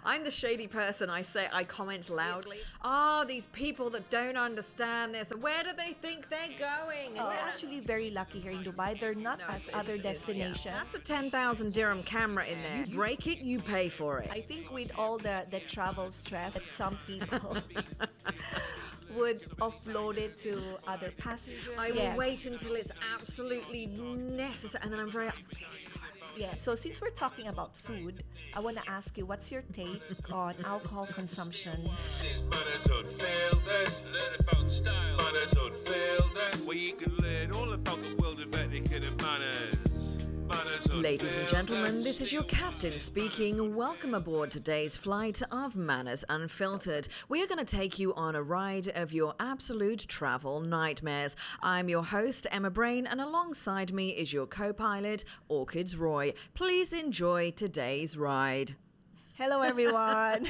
I'm the shady person. I comment loudly. These people that don't understand this. Where do they think they're going? They're actually very lucky here in Dubai. They're not as other destinations. That's a 10,000 dirham camera in there. You break it, you pay for it. I think with all the travel stress that some people would offload it to other passengers. I will wait until it's absolutely necessary, and then I'm really sorry. Yeah. So since we're talking about food, I want to ask you, what's your take on alcohol consumption? Since MannersUnfiltered, learn about style. MannersUnfiltered, where you can learn all about the world of etiquette and manners. Ladies and gentlemen, this is your captain speaking. Welcome aboard today's flight of Manners Unfiltered. We are going to take you on a ride of your absolute travel nightmares. I'm your host, Emma Brain, and alongside me is your co-pilot, Orchids Roy. Please enjoy today's ride. Hello, everyone.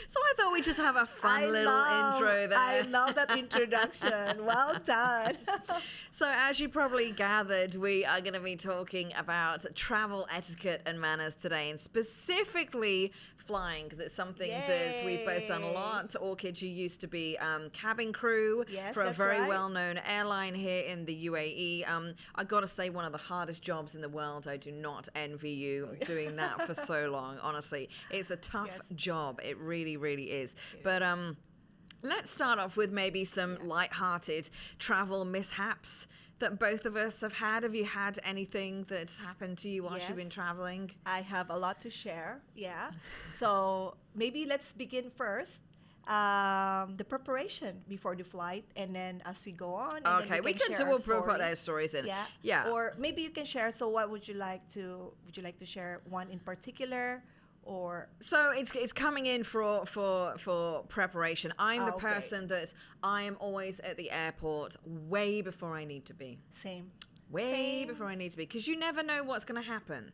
So I thought we'd just have a fun intro there. I love that introduction. Well done. So as you probably gathered, we are going to be talking about travel etiquette and manners today, and specifically flying, because it's something that we've both done a lot. Orchid, you used to be cabin crew for a very well-known airline here in the UAE. I got to say, one of the hardest jobs in the world. I do not envy you doing that for so long, honestly. It's a tough job. It really, really is. But let's start off with maybe some light-hearted travel mishaps that both of us have had. Have you had anything that's happened to you while you've been traveling? I have a lot to share. Yeah. So maybe let's begin first. The preparation before the flight, and then as we go on. And okay, then we can do a put those stories in. Yeah. Or maybe you can share. So, what would you like to? Would you like to share one in particular? Or so it's coming in for preparation. I'm the person that I am always at the airport way before I need to be. Same. Before I need to be, because you never know what's going to happen.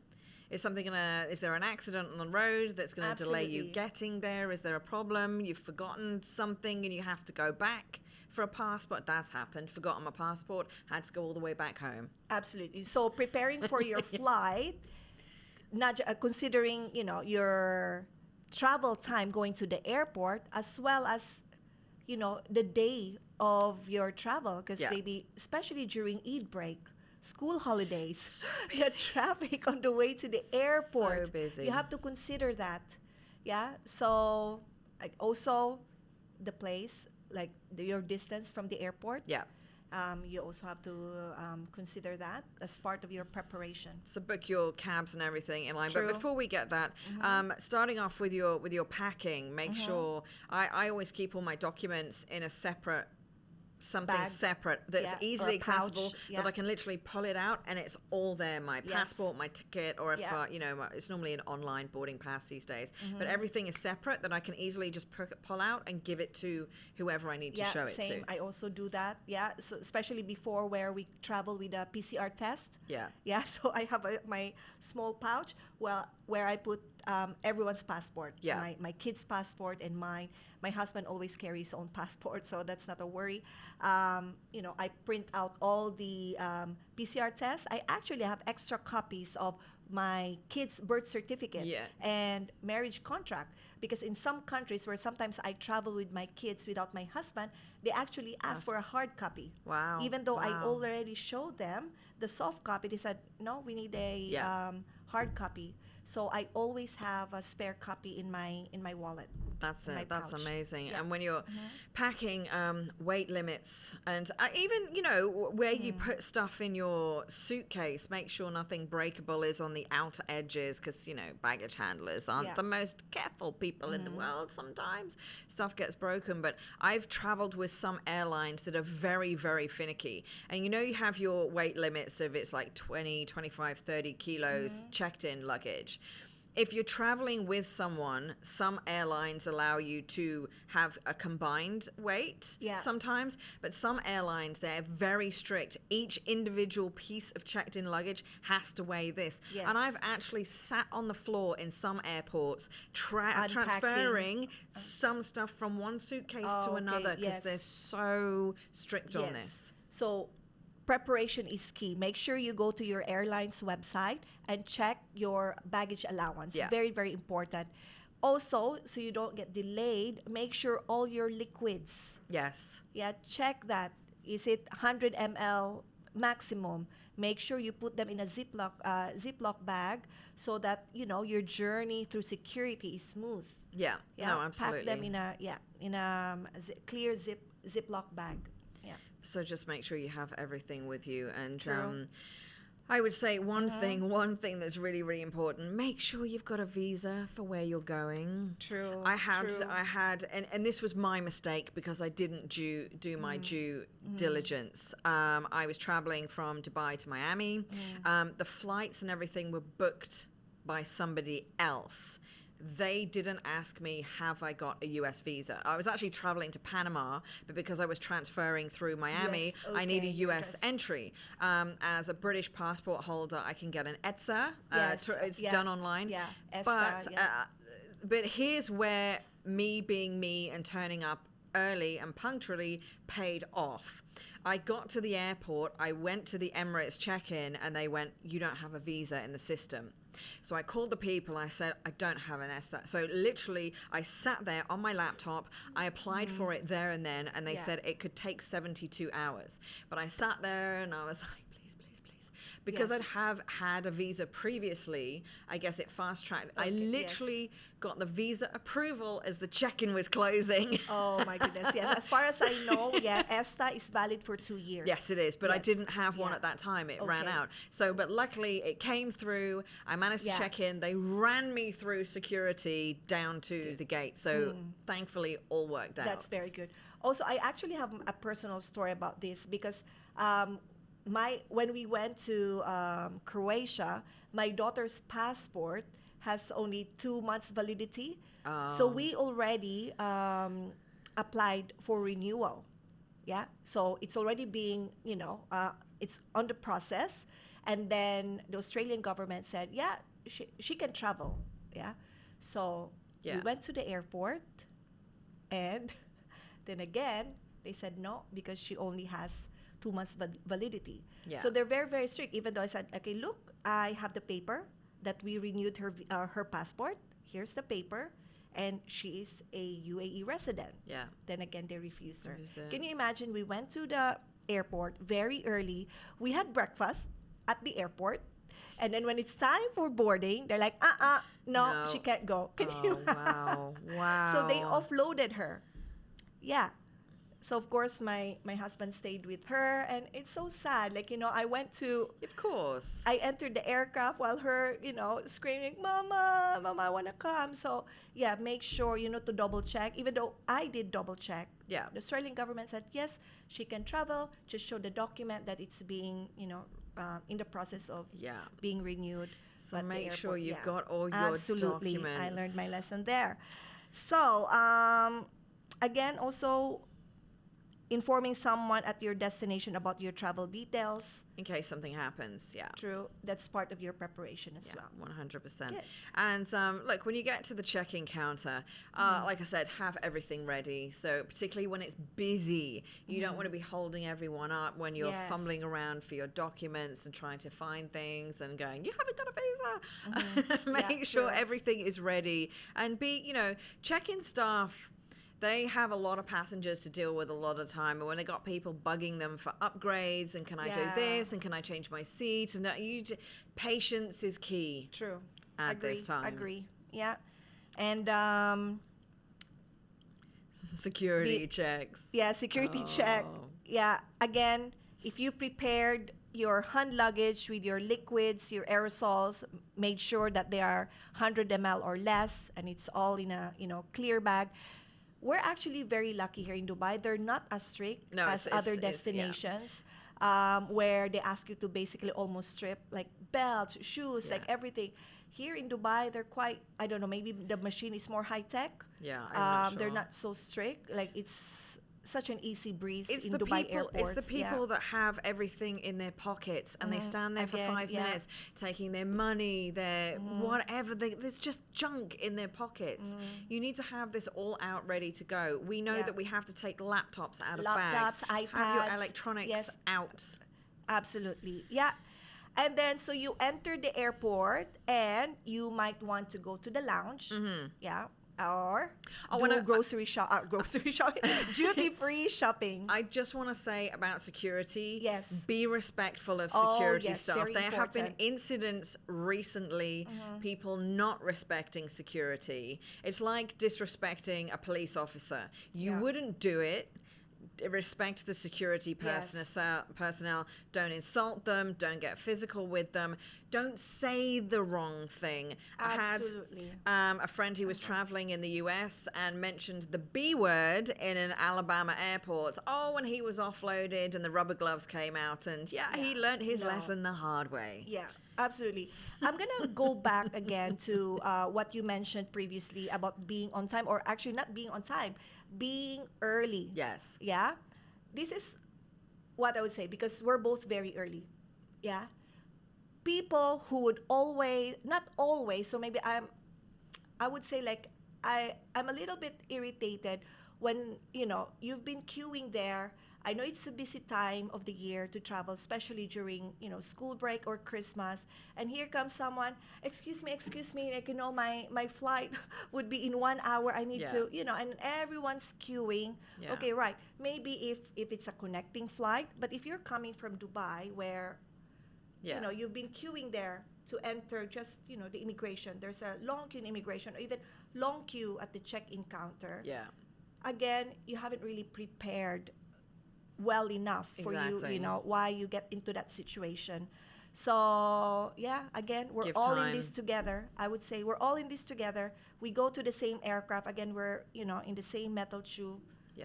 Is there an accident on the road that's going to delay you getting there? Is there a problem? You've forgotten something and you have to go back for a passport. That's happened. Forgotten my passport. Had to go all the way back home. Absolutely. So preparing for your flight, not considering, your travel time going to the airport, as well as, the day of your travel, because maybe, especially during Eid break, school holidays, the traffic on the way to the airport. So busy. You have to consider that. Yeah. So also the place, like your distance from the airport. Yeah. You also have to consider that as part of your preparation. So book your cabs and everything in line. True. But before we get that, starting off with your packing, make sure I always keep all my documents in a separate Bag. separate that's easily accessible, that I can literally pull it out and it's all there. My passport, my ticket, or if it's normally an online boarding pass these days, but everything is separate that I can easily just pull out and give it to whoever I need to show it to. I also do that. So especially before, where we travel with a PCR test. So I have my small pouch where I put everyone's passport. My kid's passport and mine. My husband always carries his own passport, so that's not a worry. I print out all the PCR tests. I actually have extra copies of my kid's birth certificate and marriage contract, because in some countries where sometimes I travel with my kids without my husband, they actually ask for a hard copy. Wow. Even though I already showed them the soft copy, they said, no, we need a hard copy. So I always have a spare copy in my wallet. That's it. That's amazing. And when you're packing, weight limits, and even where you put stuff in your suitcase, make sure nothing breakable is on the outer edges, because baggage handlers aren't the most careful people in the world. Sometimes stuff gets broken. But I've traveled with some airlines that are very, very finicky, and you have your weight limits of it's like 20, 25, 30 kilos checked in luggage. If you're traveling with someone, some airlines allow you to have a combined weight sometimes, but some airlines, they're very strict. Each individual piece of checked-in luggage has to weigh this. And I've actually sat on the floor in some airports transferring some stuff from one suitcase to another, because they're so strict on this. So preparation is key. Make sure you go to your airline's website and check your baggage allowance. Yeah. Very, very important. Also, so you don't get delayed, make sure all your liquids. Yes. Yeah, check that. Is it 100 ml maximum? Make sure you put them in a Ziploc bag so that, you know, your journey through security is smooth. Yeah. No, absolutely. Pack them in a clear Ziploc bag. Yeah. So just make sure you have everything with you. And True. I would say one thing that's really, really important, make sure you've got a visa for where you're going. True. I had, and this was my mistake because I didn't do my due diligence. I was traveling from Dubai to Miami. The flights and everything were booked by somebody else. They didn't ask me, have I got a US visa? I was actually traveling to Panama, but because I was transferring through Miami, Yes, I need a okay, US entry. As a British passport holder, I can get an ETSA. Yes, It's done online. Yeah, But, but here's where me being me and turning up early and punctually paid off. I got to the airport, I went to the Emirates check-in, and they went, you don't have a visa in the system. So I called the people, I said, I don't have an ESTA. So literally, I sat there on my laptop, I applied for it there and then, and they said it could take 72 hours. But I sat there and I was like, because I'd have had a visa previously, I guess it fast-tracked. Okay, I literally got the visa approval as the check-in was closing. Oh, my goodness. Yeah, as far as I know, ESTA is valid for 2 years. Yes, it is, but I didn't have one at that time. It ran out. So, but luckily, it came through. I managed to check in. They ran me through security down to the gate. So, thankfully, all worked out. That's very good. Also, I actually have a personal story about this because when we went to Croatia, my daughter's passport has only 2 months validity. So we already applied for renewal. Yeah. So it's already being, it's on the process. And then the Australian government said, yeah, she can travel. Yeah. So we went to the airport, and then again, they said no, because she only has 2 months validity. Yeah. So they're very, very strict. Even though I said, okay, look, I have the paper that we renewed her passport. Here's the paper. And she is a UAE resident. Yeah. Then again, they refused her. Can you imagine? We went to the airport very early. We had breakfast at the airport. And then when it's time for boarding, they're like, no, she can't go. Can you imagine? Wow. So they offloaded her. Yeah. So, of course, my husband stayed with her, and it's so sad. Like, I went to... Of course. I entered the aircraft while her, screaming, Mama, I want to come. So, yeah, make sure, to double check. Even though I did double check. Yeah. The Australian government said, yes, she can travel. Just show the document that it's being, in the process of being renewed. So but make sure you've got all your Absolutely. documents. I learned my lesson there. So, again, also... informing someone at your destination about your travel details. In case something happens, True. That's part of your preparation as well. 100%. Good. And look, when you get to the check-in counter, like I said, have everything ready. So particularly when it's busy, you don't want to be holding everyone up when you're fumbling around for your documents and trying to find things and going, you haven't got a visa. Make sure everything is ready. And check-in staff, they have a lot of passengers to deal with a lot of time, and when they got people bugging them for upgrades and can I do this and can I change my seat, and patience is key. True. At this time. Agree. Yeah. And security checks. Yeah, security check. Yeah. Again, if you prepared your hand luggage with your liquids, your aerosols, made sure that they are 100 ml or less, and it's all in a clear bag. We're actually very lucky here in Dubai. They're not as strict as other destinations where they ask you to basically almost strip, like belts, shoes, like everything. Here in Dubai, they're quite, I don't know, maybe the machine is more high-tech. Yeah, I'm not sure. They're not so strict. Like, it's such an easy breeze in Dubai airports. It's the people that have everything in their pockets and they stand there for 5 minutes taking their money, their whatever. There's just junk in their pockets. You need to have this all out ready to go. We know that we have to take laptops out of bags. iPads. Have your electronics out. Absolutely. Yeah. And then, so you enter the airport and you might want to go to the lounge. Yeah. Or grocery shopping, duty-free shopping. I just want to say about security. Yes. Be respectful of security staff. Very There have been important. incidents recently, people not respecting security. It's like disrespecting a police officer. You wouldn't do it. Respect the security personnel. Don't insult them. Don't get physical with them. Don't say the wrong thing. Absolutely. I had a friend who was traveling in the US and mentioned the B word in an Alabama airport. Oh, and he was offloaded and the rubber gloves came out, and he learned his lesson the hard way. Yeah, absolutely. I'm going to go back again to what you mentioned previously about being on time, or actually not being on time, being early. Yes. Yeah. This is what I would say, because we're both very early. Yeah. People who would not always, so maybe I would say like I'm a little bit irritated when, you've been queuing there. I know it's a busy time of the year to travel, especially during, school break or Christmas. And here comes someone, excuse me, like, my flight would be in 1 hour. I need to, and everyone's queuing. Yeah. Okay, right. Maybe if it's a connecting flight, but if you're coming from Dubai where, you've been queuing there to enter just, the immigration. There's a long queue in immigration, or even long queue at the check-in counter. Yeah. Again, you haven't really prepared well enough for you why you get into that situation. So again, we're all in this together. I would say we're all in this together. We go to the same aircraft. Again, we're in the same metal tube.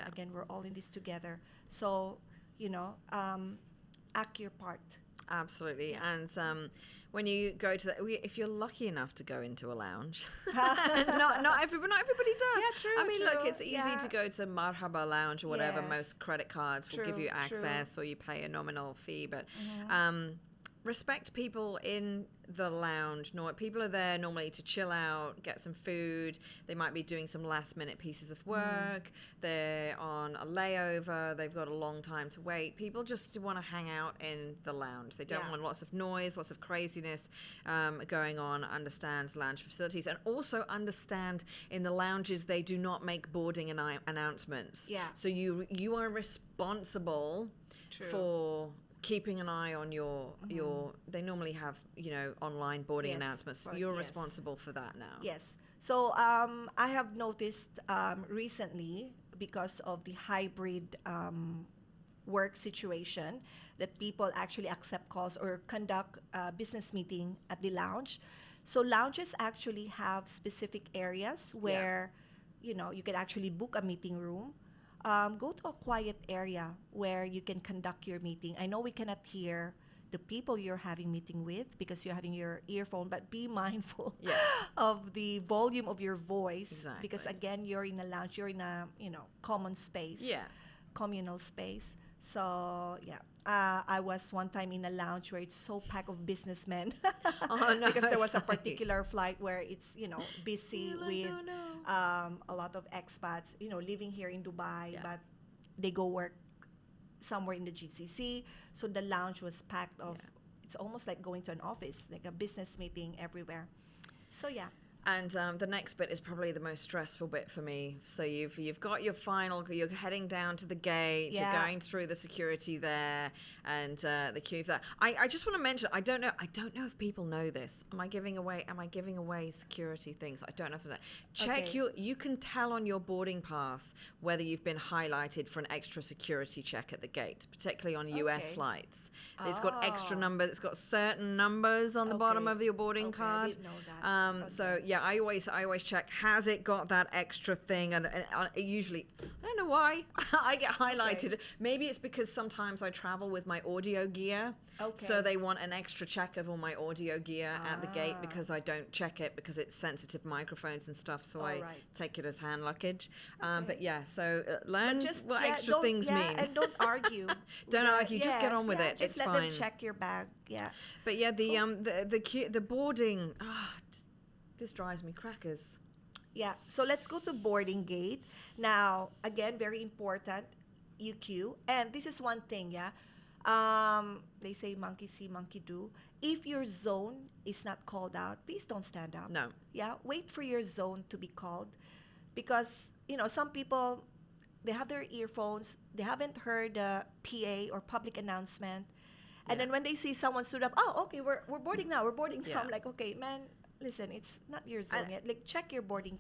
Again, we're all in this together. So act your part. Absolutely. And when you go to if you're lucky enough to go into a lounge, not everybody does. Yeah, true. I mean, true. look, it's easy to go to Marhaba Lounge or whatever. Yes. Most credit cards will give you access, or you pay a nominal fee. But respect people in the lounge. People are there normally to chill out, get some food. They might be doing some last-minute pieces of work. They're on a layover. They've got a long time to wait. People just want to hang out in the lounge. They don't want lots of noise, lots of craziness going on. Understands lounge facilities, and also understand in the lounges they do not make boarding announcements. Yeah. So you are responsible for keeping an eye on your they normally have online boarding announcements. You're responsible for that now. Yes. So I have noticed recently, because of the hybrid work situation, that people actually accept calls or conduct a business meeting at the lounge. So lounges actually have specific areas where you can actually book a meeting room. Go to a quiet area where you can conduct your meeting. I know we cannot hear the people you're having meeting with because you're having your earphone, but be mindful of the volume of your voice. Exactly. Because again, you're in a lounge, you're in a common space, communal space. So I was one time in a lounge where it's so packed of businessmen. Oh, no, because there was a particular flight where it's busy with a lot of expats living here in Dubai, but they go work somewhere in the GCC. So the lounge was packed of it's almost like going to an office, like a business meeting everywhere. So And the next bit is probably the most stressful bit for me. So you've got your final, you're heading down to the gate, you're going through the security there, and the queue for that. I just want to mention, I don't know if people know this. Am I giving away security things? I don't know if that. Check you can tell on your boarding pass whether you've been highlighted for an extra security check at the gate, particularly on US flights. It's got extra numbers, it's got certain numbers on the bottom of your boarding card. I didn't know that. So I always check, has it got that extra thing, and usually I don't know why I get highlighted. Maybe it's because sometimes I travel with my audio gear, so they want an extra check of all my audio gear at the gate because I don't check it because it's sensitive microphones and stuff, so I take it as hand luggage. But so learn what extra things mean, and don't argue. Don't argue, just get on with it. Just it's let fine. them check your bag. But the boarding, this drives me crackers. So let's go to boarding gate. Now, again, very important, you queue. And this is one thing, They say monkey see, monkey do. If your zone is not called out, please don't stand up. No. Yeah, wait for your zone to be called, because some people, they have their earphones, they haven't heard the PA or public announcement, and then when they see someone stood up, oh, okay, we're boarding now. Yeah. I'm like, okay, man, listen, it's not your zone yet. Like, check your boarding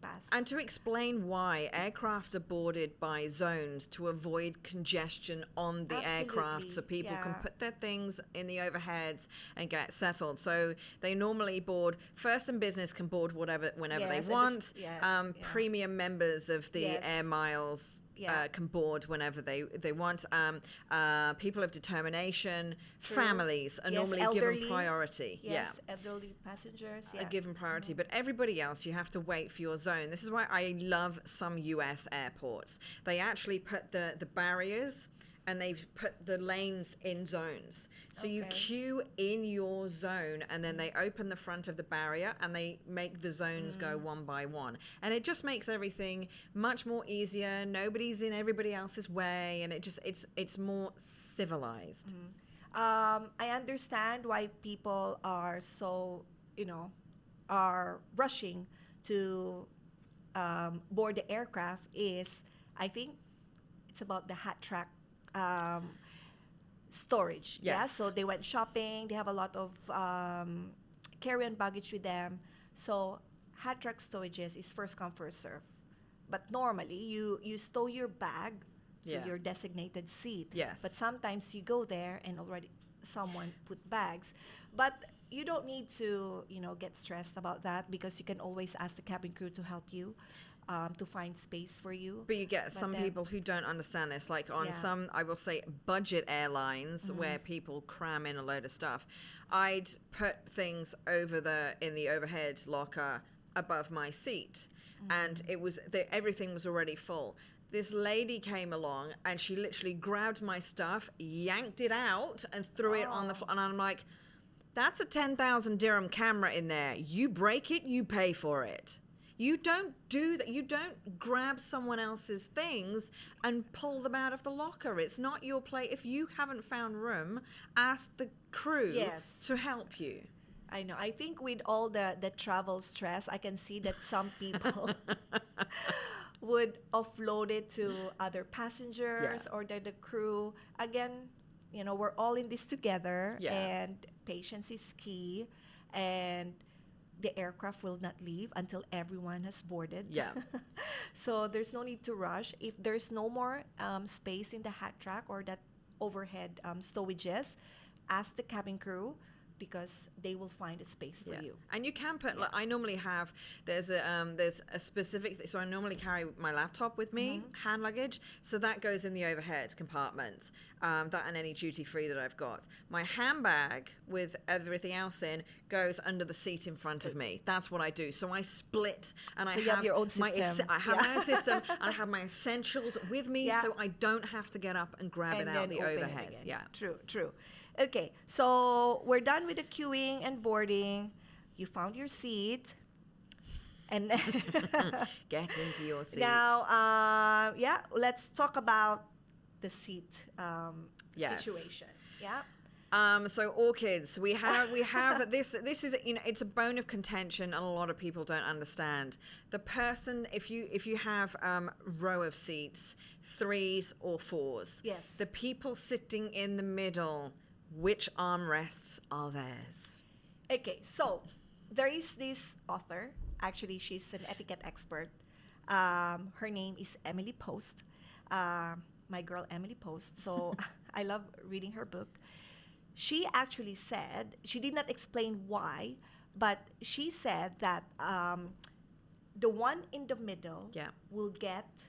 pass. And to explain why aircraft are boarded by zones to avoid congestion on the aircraft, so people can put their things in the overheads and get settled. So they normally board, first and business can board whenever they want. Premium members of the Air Miles can board whenever they want. People of determination, families are normally elderly, given priority. Elderly passengers are given priority, but everybody else, you have to wait for your zone. This is why I love some US airports. They actually put the barriers and they've put the lanes in zones. So you queue in your zone, and then they open the front of the barrier and they make the zones go one by one. And it just makes everything much more easier. Nobody's in everybody else's way, and it's more civilized. I understand why people are so, are rushing to board the aircraft is, I think it's about the hat track storage. So they went shopping, they have a lot of carry-on baggage with them, so hat track storages is first come first serve. But normally you stow your bag to your designated seat, but sometimes you go there and already someone put bags, but you don't need to get stressed about that, because you can always ask the cabin crew to help you to find space for you. But you get some people who don't understand this, like on some, I will say, budget airlines where people cram in a load of stuff. I'd put things in the overhead locker above my seat, and everything was already full. This lady came along and she literally grabbed my stuff, yanked it out, and threw it on the floor. And I'm like, that's a 10,000 dirham camera in there. You break it, you pay for it. You don't do that. You don't grab someone else's things and pull them out of the locker. It's not your place. If you haven't found room, ask the crew to help you. I know. I think with all the travel stress, I can see that some people would offload it to other passengers or the crew. Again, we're all in this together, and patience is key, and the aircraft will not leave until everyone has boarded. So there's no need to rush. If there's no more space in the hat track or that overhead stowages, ask the cabin crew, because they will find a space for you. And you can put, like, I normally have, there's a specific, so I normally carry my laptop with me, hand luggage, so that goes in the overhead compartment, that and any duty free that I've got. My handbag with everything else in goes under the seat in front of me. That's what I do. So I split, and so you have your own system. I have my own system, and I have my essentials with me, so I don't have to get up and grab it out the overhead. True. Okay, so we're done with the queuing and boarding. You found your seat, and get into your seat. Now, let's talk about the seat situation. So orchids, we have this is it's a bone of contention, and a lot of people don't understand. The person, if you have row of seats, 3s or 4s, the people sitting in the middle, which armrests are theirs? Okay, so there is this author. Actually, she's an etiquette expert. Her name is Emily Post. My girl Emily Post. So I love reading her book. She actually said, she did not explain why, but she said that the one in the middle will get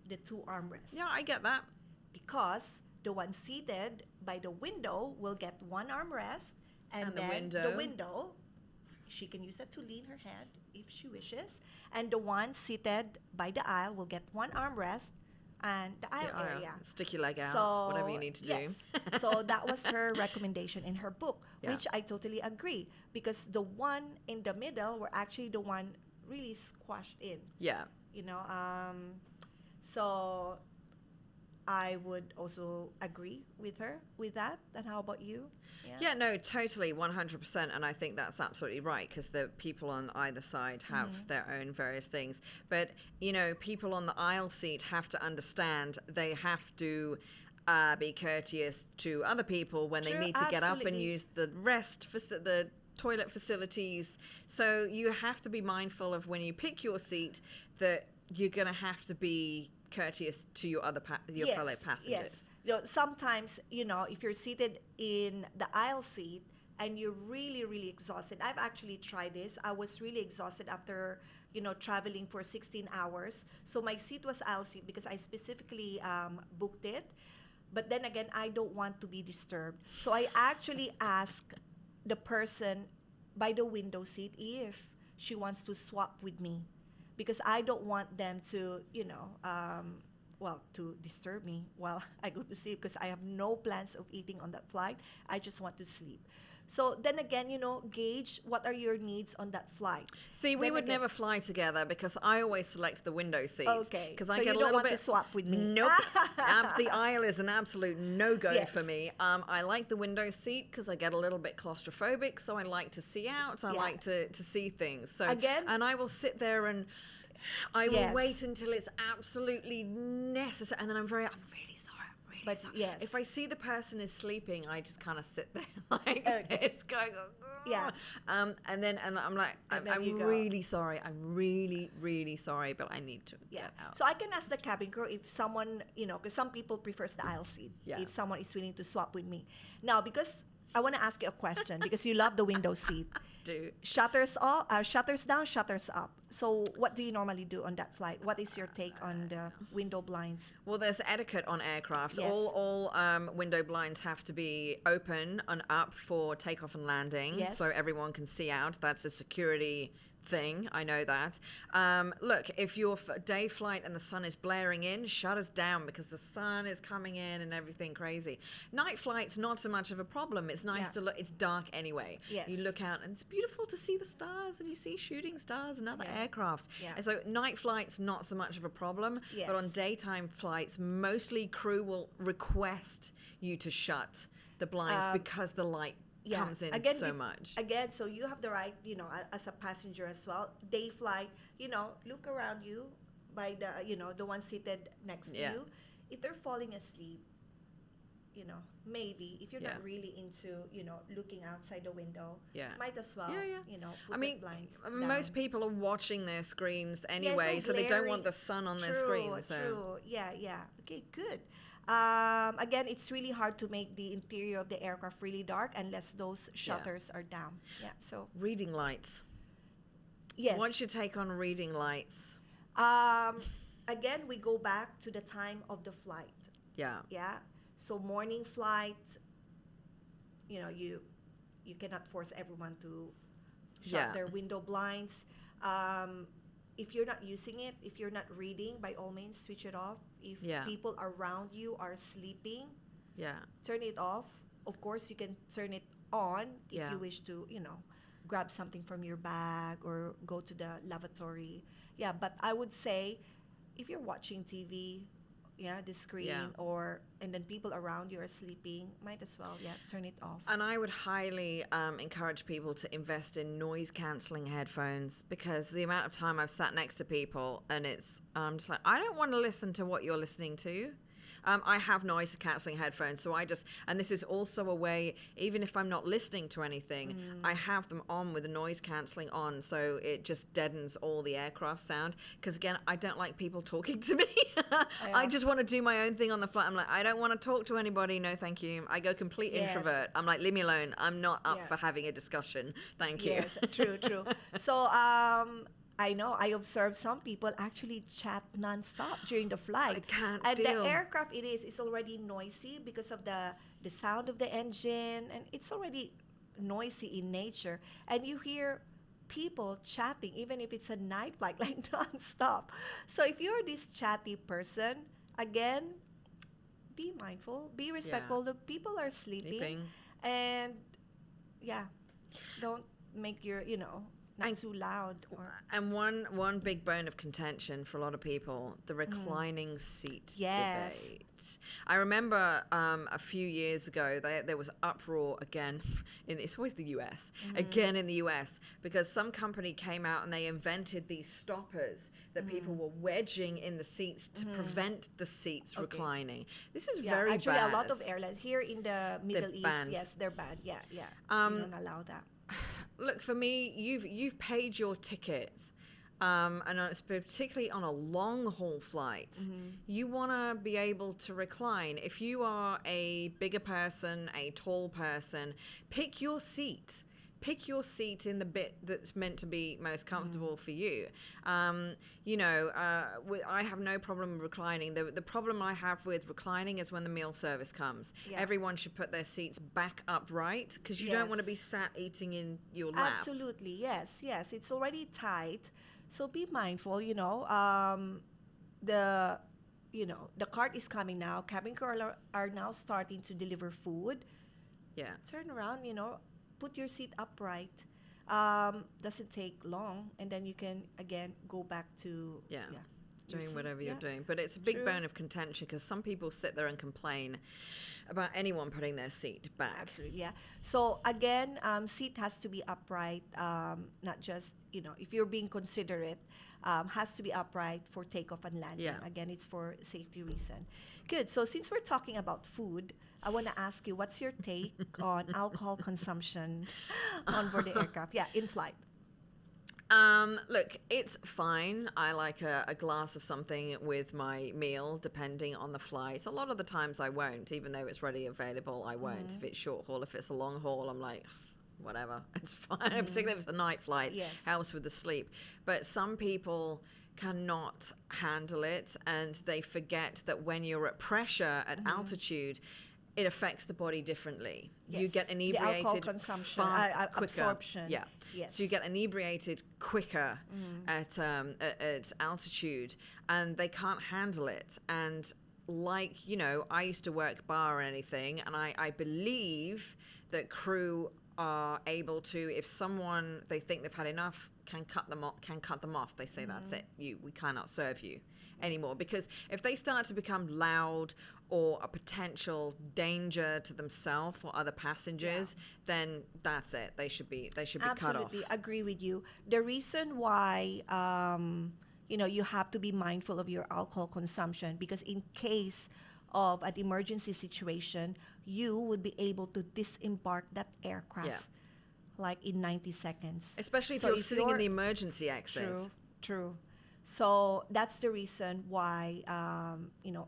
the 2 armrests. Yeah, I get that. Because the one seated by the window will get 1 armrest, and then the window, she can use that to lean her head if she wishes, and the one seated by the aisle will get 1 armrest, and the aisle area. Stick your leg out, whatever you need to do. So that was her recommendation in her book, which I totally agree, because the one in the middle were actually the one really squashed in. So I would also agree with her with that. And how about you? Yeah, no, totally, 100%. And I think that's absolutely right, because the people on either side have their own various things. But, you know, people on the aisle seat have to understand they have to be courteous to other people when they need to get up and use the the toilet facilities. So you have to be mindful of when you pick your seat that you're going to have to be courteous to your fellow passengers. Yes. You know, sometimes, you know, if you're seated in the aisle seat and you're really, really exhausted. I've actually tried this. I was really exhausted after, you know, traveling for 16 hours. So my seat was aisle seat because I specifically booked it. But then again, I don't want to be disturbed. So I actually asked the person by the window seat if she wants to swap with me, because I don't want them to, you know, to disturb me while I go to sleep, because I have no plans of eating on that flight. I just want to sleep. So then again, you know, gauge what are your needs on that flight. See, we would never fly together because I always select the window seats. Okay. Because so I get you a don't little want bit to swap with me. Nope. The aisle is an absolute no-go Yes. for me. I like the window seat because I get a little bit claustrophobic, so I like to see out. I like to see things. So again, and I will sit there and I will Yes. wait until it's absolutely necessary, and then I'm really sorry. But sorry. yes. If I see the person is sleeping, I just kind of sit there like this, going, Yeah. and I'm like, I'm really sorry. I'm really, really sorry, but I need to get out. So I can ask the cabin crew if someone, you know, because some people prefers the aisle seat. Yeah. If someone is willing to swap with me. Now, because I want to ask you a question, because you love the window seat. Shutters off, shutters down, shutters up. So what do you normally do on that flight? What is your take on the window blinds? Well, there's etiquette on aircraft. Yes. All window blinds have to be open and up for takeoff and landing, Yes. so everyone can see out. That's a security thing. I know that. Look, if your day flight and the sun is blaring in, shutters down, because the sun is coming in and everything crazy. Night flight's not so much of a problem. It's nice to look. It's dark anyway. Yes. You look out and it's beautiful to see the stars, and you see shooting stars and other aircraft. Yeah. And so night flight's not so much of a problem. Yes. But on daytime flights, mostly crew will request you to shut the blinds because the light comes in again, so much. Again, so you have the right, you know, as a passenger as well. Day flight, you know, look around you by the, you know, the one seated next to you. If they're falling asleep, you know, maybe if you're not really into, you know, looking outside the window, might as well, you know, put the blinds down. Most people are watching their screens anyway, so they don't want the sun on their screen. So. True. Yeah. Okay, good. Again, it's really hard to make the interior of the aircraft really dark unless those shutters are down. Yeah. So reading lights. Yes. What's your take on reading lights? Again, we go back to the time of the flight. Yeah. Yeah. So morning flight, you know, you cannot force everyone to shut their window blinds. If you're not using it, if you're not reading, by all means, switch it off. If people around you are sleeping, turn it off. Of course, you can turn it on if you wish to, you know, grab something from your bag or go to the lavatory. Yeah, but I would say if you're watching TV, the screen, and then people around you are sleeping, might as well, turn it off. And I would highly encourage people to invest in noise-canceling headphones, because the amount of time I've sat next to people and I'm just like, I don't want to listen to what you're listening to. I have noise-canceling headphones, so and this is also a way, even if I'm not listening to anything, I have them on with the noise-canceling on, so it just deadens all the aircraft sound, because again, I don't like people talking to me. I just want to do my own thing on the flight. I'm like, I don't want to talk to anybody, no thank you. I go complete introvert. I'm like, leave me alone. I'm not up for having a discussion. Thank you. Yes, true. So, I know, I observed some people actually chat nonstop during the flight. I can't and deal. The aircraft it's already noisy because of the sound of the engine, and it's already noisy in nature. And you hear people chatting, even if it's a night flight, like nonstop. So if you're this chatty person, again, be mindful, be respectful. Look, people are sleeping. And don't make your, not too loud. And one big bone of contention for a lot of people, the reclining seat debate. I remember a few years ago there was uproar again. It's always the US, again in the US, because some company came out and they invented these stoppers that people were wedging in the seats to prevent the seats reclining. This is very actually bad. A lot of airlines here in the Middle East, yes, they're banned. Yeah. You don't allow that. Look, for me, you've paid your ticket. And it's particularly on a long haul flight, you want to be able to recline. If you are a bigger person, a tall person, pick your seat. Pick your seat in the bit that's meant to be most comfortable for you. I have no problem reclining. The problem I have with reclining is when the meal service comes. Yeah. Everyone should put their seats back upright because you don't want to be sat eating in your lap. Absolutely, yes. It's already tight. So be mindful, the cart is coming now. Cabin crew are now starting to deliver food. Yeah. Turn around, put your seat upright. Doesn't take long, and then you can again go back to doing whatever you're doing. But it's a big bone of contention because some people sit there and complain about anyone putting their seat back. Absolutely, yeah. So again, seat has to be upright, not just, if you're being considerate, has to be upright for takeoff and landing. Yeah. Again, it's for safety reason. Good. So since we're talking about food, I want to ask you, what's your take on alcohol consumption on board the aircraft? Yeah, in flight. Look, it's fine. I like a glass of something with my meal, depending on the flight. A lot of the times I won't, even though it's ready available, I won't. If it's short haul, if it's a long haul, I'm like, whatever, it's fine. Particularly if it's a night flight, helps with the sleep. But some people cannot handle it, and they forget that when you're at pressure at altitude, it affects the body differently. Yes. You get inebriated the alcohol consumption, quicker. absorption. Yeah. Yes. So you get inebriated quicker at altitude, and they can't handle it. And I used to work bar or anything, and I believe that crew are able to, if someone they think they've had enough, can cut them off. They say that's it. We cannot serve you anymore, because if they start to become loud or a potential danger to themselves or other passengers, then that's it. They should be cut off. Absolutely, agree with you. The reason why you have to be mindful of your alcohol consumption, because in case of an emergency situation, you would be able to disembark that aircraft like in 90 seconds. Especially if you're sitting in the emergency exit. True. So that's the reason why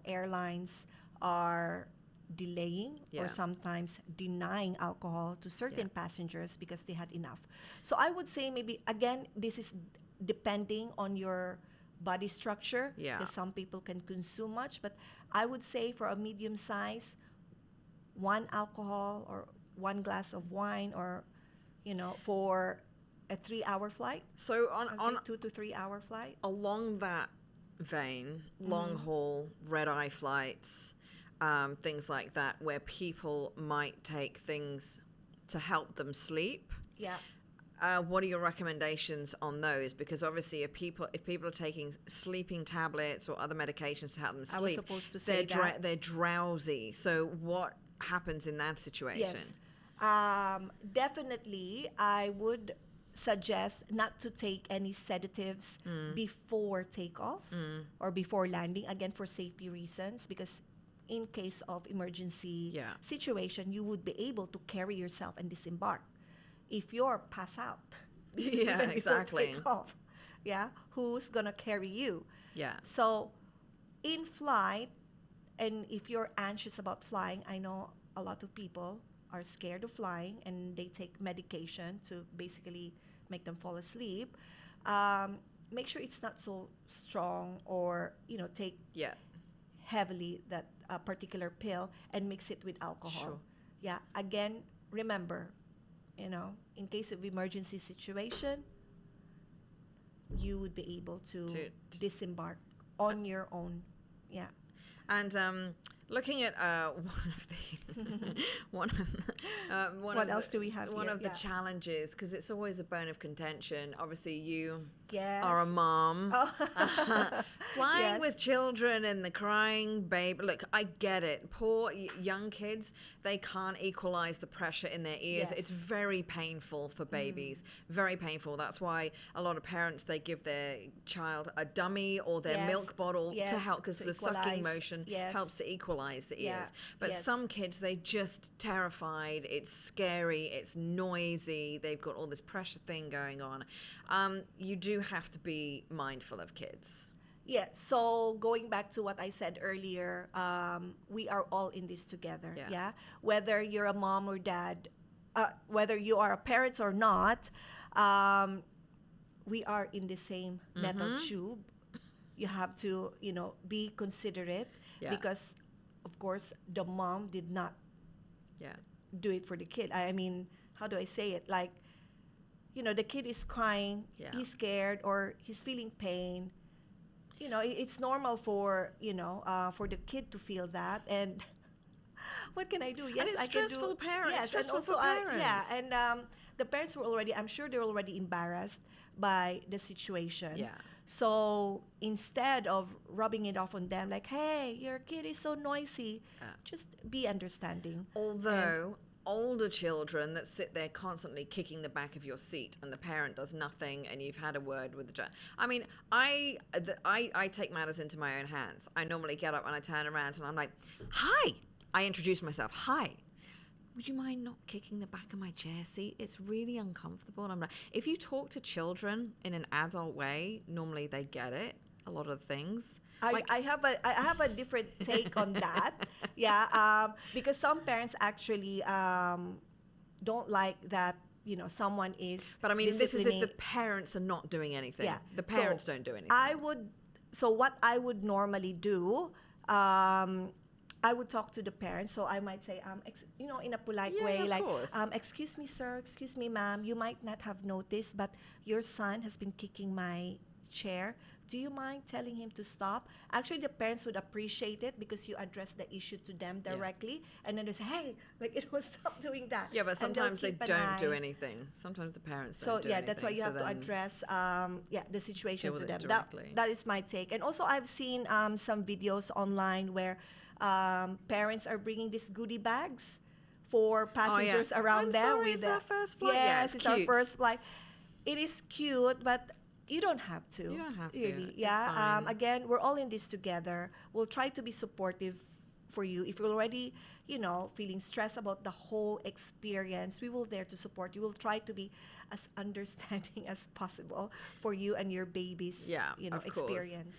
airlines are delaying or sometimes denying alcohol to certain passengers because they had enough. So I would say maybe, again, this is depending on your body structure, because some people can consume much, but I would say for a medium size, one alcohol or one glass of wine, or for a 3-hour flight. So on 2 to 3 hour flight. Along that vein, long haul red eye flights, things like that, where people might take things to help them sleep. Yeah. What are your recommendations on those? Because obviously, if people are taking sleeping tablets or other medications to help them sleep, I was supposed to say they're drowsy. So what happens in that situation? Yes. Definitely, I would suggest not to take any sedatives before takeoff or before landing, again for safety reasons, because in case of emergency situation, you would be able to carry yourself and disembark. If you're pass out, even exactly. Before takeoff, who's gonna carry you? Yeah. So in flight, and if you're anxious about flying, I know a lot of people are scared of flying and they take medication to basically make them fall asleep. Make sure it's not so strong, or take heavily that particular pill and mix it with alcohol. Sure. Yeah. Again, remember, in case of emergency situation, you would be able to disembark on your own. Yeah. And looking at one of What else do we have One here? of the challenges, because it's always a bone of contention. Obviously, you Yes. are a mom. Flying Yes. with children and the crying baby. Look, I get it. Poor young kids, they can't equalize the pressure in their ears. Yes. It's very painful for babies. Very painful. That's why a lot of parents, they give their child a dummy or their Yes. milk bottle to Yes, help, because to the sucking equalize. motion Yes. helps to equalize the Yeah. ears. But Yes. some kids, they just terrified. It's scary. It's noisy. They've got all this pressure thing going on. You do have to be mindful of kids. Yeah, so going back to what I said earlier, we are all in this together. Yeah. Whether you're a mom or dad, whether you are a parent or not, we are in the same metal tube. You have to, be considerate because, of course, the mom did not do it for the kid. I mean, how do I say it? Like, the kid is crying, he's scared, or he's feeling pain. It's normal for the kid to feel that, and what can I do? Yes, and it's I stressful can do. parents. Yes, stressful and also for parents. and the parents were already. I'm sure they're already embarrassed by the situation. Yeah. So instead of rubbing it off on them, like, hey, your kid is so noisy, just be understanding. Although older children that sit there constantly kicking the back of your seat and the parent does nothing and you've had a word with the child. I mean, I take matters into my own hands. I normally get up and I turn around and I'm like, hi. I introduce myself. Hi. Would you mind not kicking the back of my chair seat? It's really uncomfortable. And I'm like, if you talk to children in an adult way, normally they get it, a lot of things. I have a different take on that. Because some parents actually don't like that, someone is. But I mean, this is if the parents are not doing anything. Yeah. The parents don't do anything. So what I would normally do, I would talk to the parents. So I might say, in a polite way, like, excuse me, sir, excuse me, ma'am, you might not have noticed, but your son has been kicking my chair. Do you mind telling him to stop? Actually, the parents would appreciate it because you address the issue to them directly. And then they say, hey, stop doing that. Yeah, but sometimes they don't do anything. Sometimes the parents don't do anything. So, that's why you have to address the situation to them. Directly. That is my take. And also, I've seen some videos online where parents are bringing these goodie bags for passengers around them. Sorry, it's our first flight. Yes, it's our first flight. It is cute, but you don't have to. You don't have to. Really. It's fine. Again, we're all in this together. We'll try to be supportive for you. If you're already, feeling stressed about the whole experience, we will there to support you. We'll try to be as understanding as possible for you and your baby's, experience.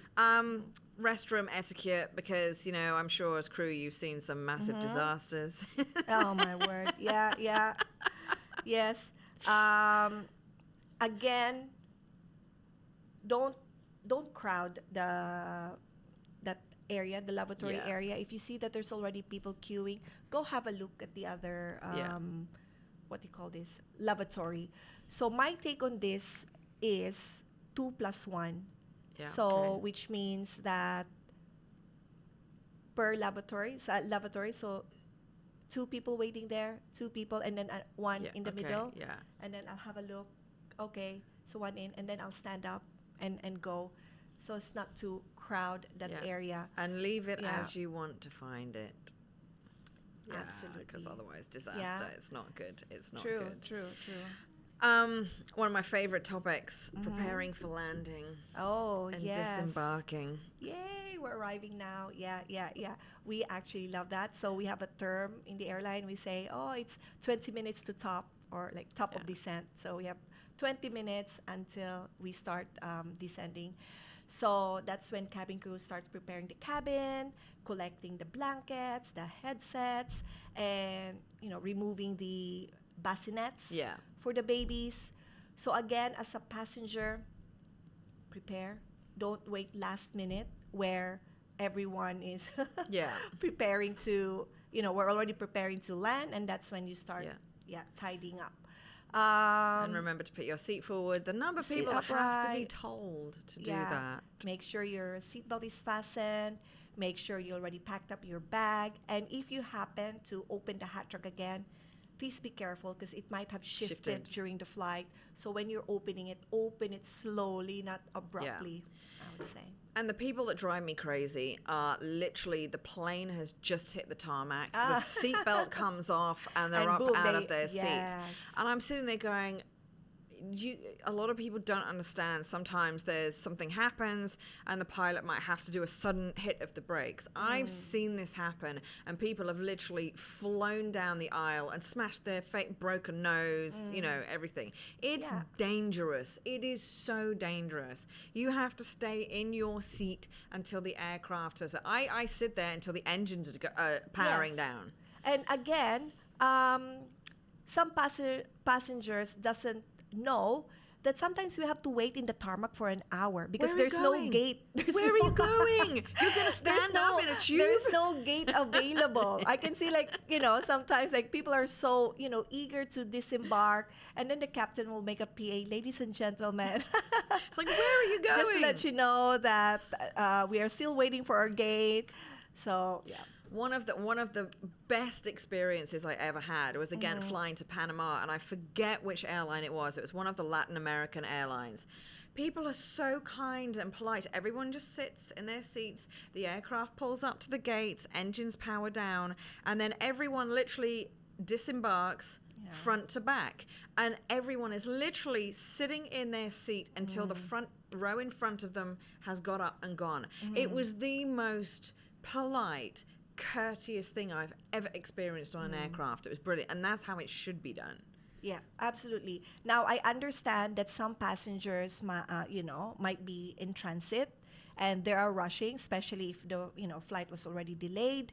Restroom etiquette, because, I'm sure as crew you've seen some massive disasters. Oh, my word. Yeah. Yes. Again, don't crowd that area, the lavatory area. If you see that there's already people queuing, go have a look at the other what do you call this, lavatory. So my take on this is 2+1. Which means that per lavatory, so 2 people waiting there, 2 people, and then one in the middle. And then I'll have a look. Okay, so 1 in, and then I'll stand up and go. So it's not to crowd that area. And leave it as you want to find it. Absolutely. Because otherwise, disaster. It's not good. It's not True. One of my favorite topics, preparing for landing. Oh, and yes. disembarking. Yay, we're arriving now. Yeah. We actually love that. So we have a term in the airline. We say, it's 20 minutes to top, or like top of descent. So we have 20 minutes until we start descending. So that's when cabin crew starts preparing the cabin, collecting the blankets, the headsets, and removing the bassinets for the babies. So again, as a passenger, prepare. Don't wait last minute where everyone is preparing to, we're already preparing to land, and that's when you start tidying up. And remember to put your seat forward. The number of people have to be told to do that. Make sure your seatbelt is fastened. Make sure you already packed up your bag. And if you happen to open the hat rack again, please be careful because it might have shifted during the flight. So when you're opening it, open it slowly, not abruptly, I would say. And the people that drive me crazy are literally the plane has just hit the tarmac, the seatbelt comes off, and they're up boom, out of their seats. Yes. And I'm sitting there going, a lot of people don't understand. Sometimes there's something happens and the pilot might have to do a sudden hit of the brakes. I've seen this happen, and people have literally flown down the aisle and smashed their broken nose, you know, everything. It's dangerous. It is so dangerous. You have to stay in your seat until the aircraft is... I sit there until the engines are powering down. And again, some passengers doesn't know that sometimes we have to wait in the tarmac for an hour because there's no gate. Where are you going? You're going to stand up in a tube? There's no gate available. I can see, like, you know, sometimes like people are so, you know, eager to disembark, and then the captain will make a PA, ladies and gentlemen. It's like, where are you going? Just to let you know that we are still waiting for our gate. So, yeah. One of the best experiences I ever had was, again, flying to Panama, and I forget which airline it was. It was one of the Latin American airlines. People are so kind and polite. Everyone just sits in their seats. The aircraft pulls up to the gates, engines power down, and then everyone literally disembarks front to back. And everyone is literally sitting in their seat until the front row in front of them has got up and gone. It was the most polite, courteous thing I've ever experienced on an aircraft. It was brilliant, and that's how it should be done. Yeah, absolutely. Now, I understand that some passengers, you know, might be in transit and they are rushing, especially if the, you know, flight was already delayed.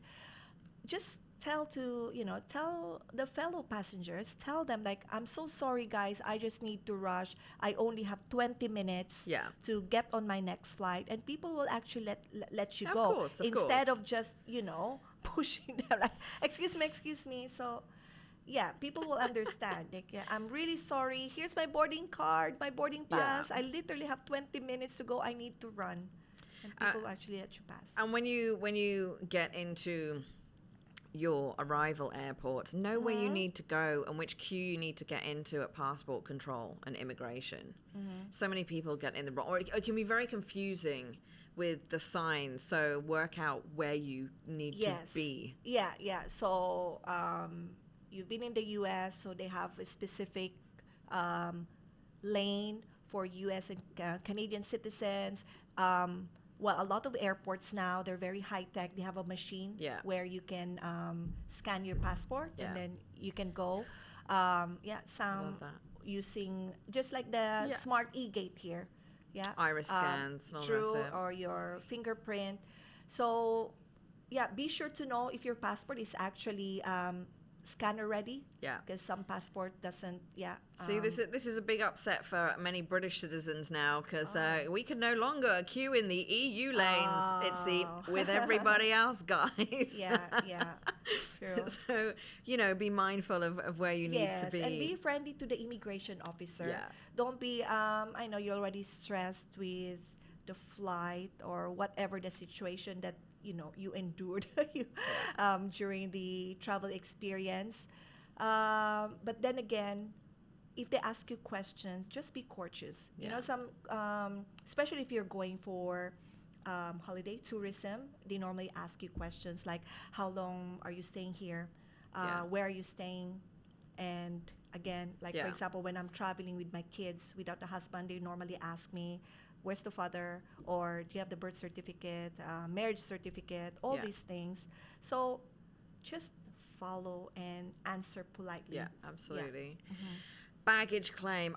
Just tell the fellow passengers, tell them, like, I'm so sorry, guys, I just need to rush. I only have 20 minutes to get on my next flight, and people will actually let you go. Course, instead of just, you know, pushing them, like, excuse me. So, yeah, people will understand. Like, I'm really sorry. Here's my boarding card, my boarding pass. I literally have 20 minutes to go. I need to run. And people will actually let you pass. And when you get into your arrival airport, know where you need to go and which queue you need to get into at passport control and immigration. So many people get in the wrong, or it can be very confusing with the signs, so work out where you need to be. Yeah. So you've been in the US, so they have a specific lane for US and Canadian citizens. Well, a lot of airports now, they're very high-tech. They have a machine where you can scan your passport and then you can go. Some using, just like the smart e-gate here. Yeah. Iris scans and all the rest of it. Or your fingerprint. So, be sure to know if your passport is actually scanner ready. Yeah. Because some passport doesn't. See, this is a big upset for many British citizens now, because we can no longer queue in the EU lanes. It's the with everybody else guys. Yeah. True. So, be mindful of where you need to be. And be friendly to the immigration officer. Yeah. Don't be, I know you're already stressed with the flight or whatever the situation that you endured during the travel experience. But then again, if they ask you questions, just be courteous. You know, some, especially if you're going for holiday tourism, they normally ask you questions like, how long are you staying here? Where are you staying? And again, like for example, when I'm traveling with my kids without a husband, they normally ask me, where's the father, or do you have the birth certificate, marriage certificate, all these things. So just follow and answer politely. Yeah, absolutely. Yeah. Baggage claim.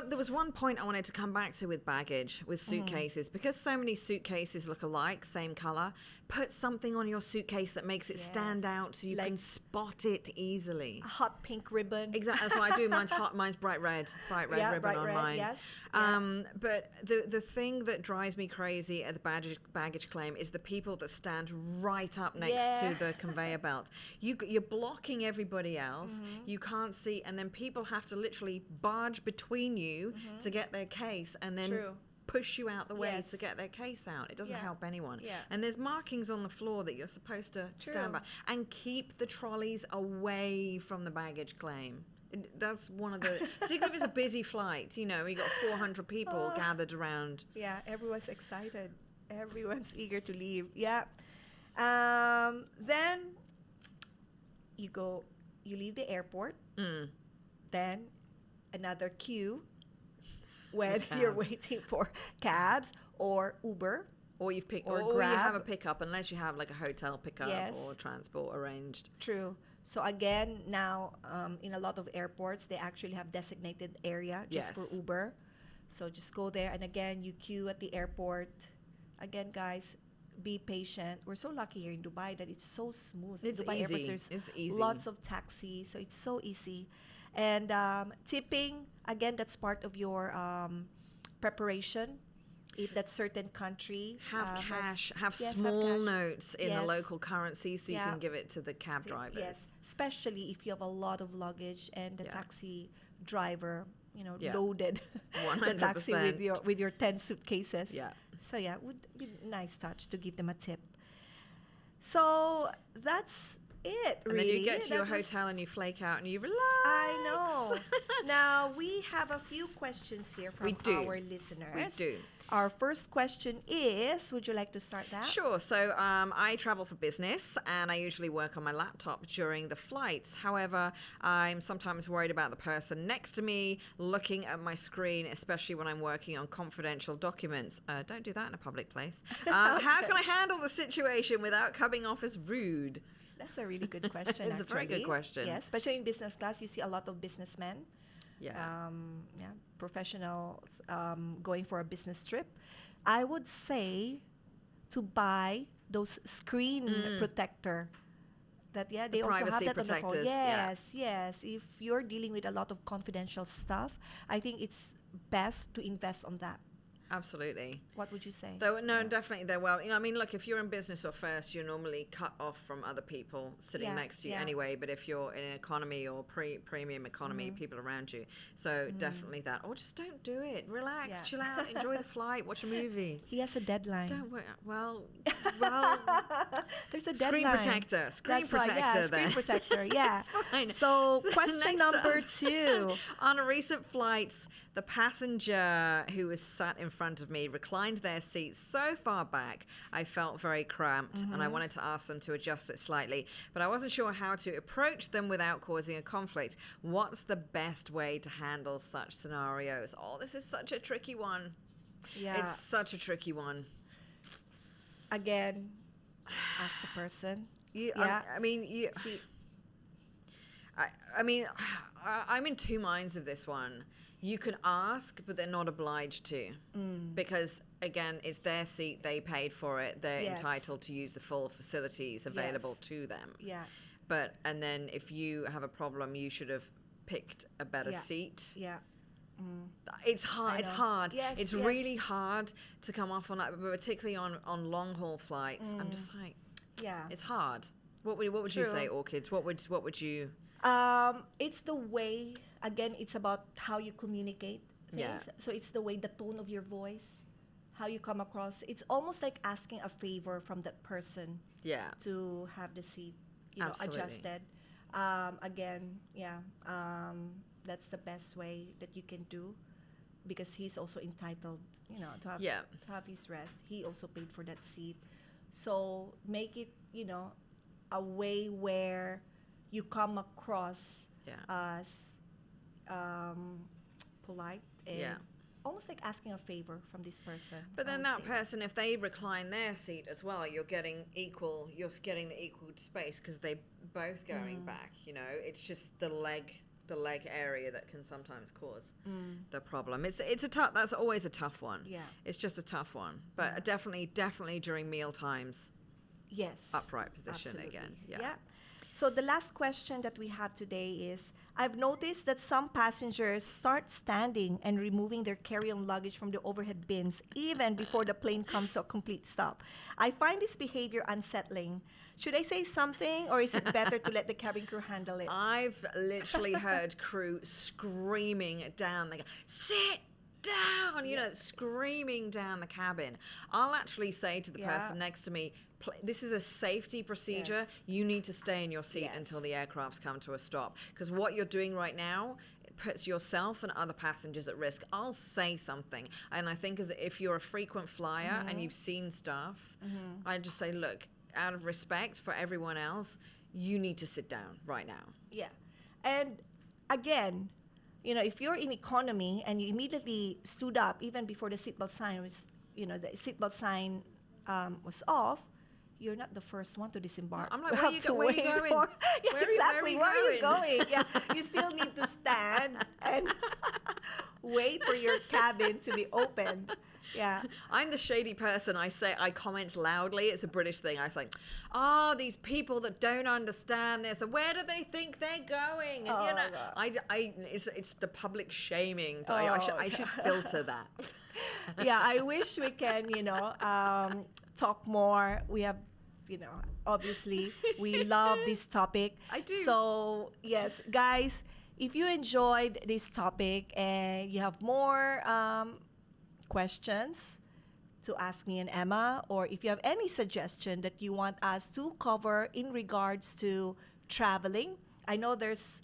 There was one point I wanted to come back to with baggage, with suitcases, because so many suitcases look alike, same color. Put something on your suitcase that makes it stand out so you can spot it easily. A hot pink ribbon. Exactly, that's what I do. Mine's bright red ribbon on mine. Yes. But the thing that drives me crazy at the baggage claim is the people that stand right up next to the conveyor belt. You're blocking everybody else. You can't see, and then people have to literally barge between you to get their case, and then push you out the way to get their case out. It doesn't help anyone. Yeah. And there's markings on the floor that you're supposed to stand by. And keep the trolleys away from the baggage claim. That's one of the, particularly if it's a busy flight, you know, you got 400 people gathered around. Yeah, everyone's excited. Everyone's eager to leave. Yeah. Then you leave the airport. Then another queue when you're waiting for cabs or Uber. Or you have a pickup, unless you have like a hotel pickup or transport arranged. True. So again, now in a lot of airports, they actually have designated area just for Uber. So just go there, and again, you queue at the airport. Again, guys, be patient. We're so lucky here in Dubai that it's so smooth. It's Dubai easy. Airports, It's easy. Lots of taxis, so it's so easy. And tipping, again, that's part of your preparation. If that certain country have cash, have small notes in the local currency, so you can give it to the cab drivers. Yes, especially if you have a lot of luggage and the taxi driver, you know, loaded 100%. the taxi with your 10 suitcases. Yeah. So yeah, it would be a nice touch to give them a tip. So that's it, really. And then you get to your hotel and you flake out and you relax. I know. Now, we have a few questions here from our listeners. We do. Our first question is, would you like to start that? Sure. So I travel for business, and I usually work on my laptop during the flights. However, I'm sometimes worried about the person next to me looking at my screen, especially when I'm working on confidential documents. Don't do that in a public place. How can I handle the situation without coming off as rude? That's a really good question. It's a very good question. Yeah, especially in business class, you see a lot of businessmen. Professionals going for a business trip. I would say to buy those screen protector. That they also have that on the phone. Yes. If you're dealing with a lot of confidential stuff, I think it's best to invest on that. Absolutely. What would you say? Definitely. Well, you know, I mean, look, if you're in business or first, you're normally cut off from other people sitting next to you anyway. But if you're in an economy or premium economy, people around you. So definitely that. Or just don't do it. Relax, chill out, enjoy the flight, watch a movie. He has a deadline. Don't worry. Well, there's a screen deadline. Screen protector. Screen protector. Yeah. It's fine. So question number 2. On a recent flight, the passenger who was sat in front of me reclined their seat so far back, I felt very cramped, and I wanted to ask them to adjust it slightly, but I wasn't sure how to approach them without causing a conflict. What's the best way to handle such scenarios? Oh, this is such a tricky one. Yeah. It's such a tricky one. Again, ask the person. I'm in two minds of this one. You can ask, but they're not obliged to. Because, again, it's their seat. They paid for it. They're entitled to use the full facilities available to them. Yeah. And then if you have a problem, you should have picked a better seat. Yeah. It's hard. It's hard. Yes, it's really hard to come off on that, but particularly on long-haul flights. I'm just like, it's hard. What would you say, Orchids? What would you... It's the way, again, it's about how you communicate things. Yeah. So it's the way, the tone of your voice, how you come across. It's almost like asking a favor from that person to have the seat, adjusted. That's the best way that you can do, because he's also entitled, to have his rest. He also paid for that seat. So make it, a way where you come across as polite and almost like asking a favor from this person. But then that person, if they recline their seat as well, you're getting the equal space because they both going back. It's just the leg area that can sometimes cause the problem. It's a tough. That's always a tough one. Yeah, it's just a tough one. But definitely during meal times. Yes. Upright position. Absolutely. Again. Yeah. So the last question that we have today is, I've noticed that some passengers start standing and removing their carry-on luggage from the overhead bins even before the plane comes to a complete stop. I find this behavior unsettling. Should I say something, or is it better to let the cabin crew handle it? I've literally heard crew screaming down. They go, sit! down, you know, screaming down the cabin. I'll actually say to the person next to me, this is a safety procedure. You need to stay in your seat until the aircrafts come to a stop. Because what you're doing right now puts yourself and other passengers at risk. I'll say something. And I think as if you're a frequent flyer and you've seen stuff, I just say, look, out of respect for everyone else, you need to sit down right now. Yeah. And again, you know, if you're in economy and you immediately stood up even before the seatbelt sign was, you know, the seatbelt sign was off, you're not the first one to disembark. I'm like, where are you going? Yeah, exactly. Where are you going? Yeah, you still need to stand and wait for your cabin to be opened. Yeah. I'm the shady person. I comment loudly. It's a British thing. I say, these people that don't understand this. And where do they think they're going? And you know, it's the public shaming. But I should filter that. Yeah, I wish we can, you know, talk more. We have, you know, obviously we love this topic. I do. So yes, guys, if you enjoyed this topic and you have more questions to ask me and Emma, or if you have any suggestion that you want us to cover in regards to traveling, I know there's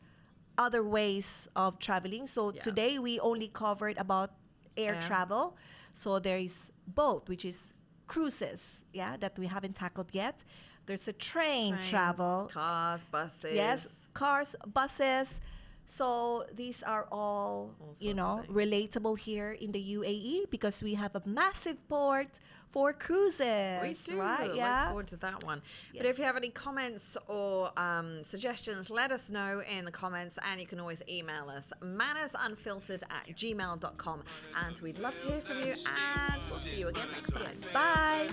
other ways of traveling. So today we only covered about air travel. So there is boat, which is cruises, that we haven't tackled yet. There's a trains, travel. Cars, buses. Yes, cars, buses. So these are all you know, relatable here in the UAE because we have a massive port for cruises. We do. Right? Look forward to that one. Yes. But if you have any comments or suggestions, let us know in the comments, and you can always email us, MannersUnfiltered@gmail.com. And we'd love to hear from you, and we'll see you again next time. Bye.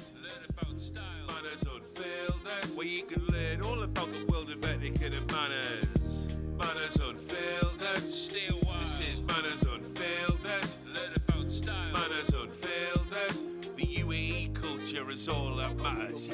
Manners Unfiltered, where you can learn all about the world of etiquette and manners. Manners Unfiltered, this is Manners Unfiltered. Learn about style. Manners Unfiltered, the UAE culture is all that matters.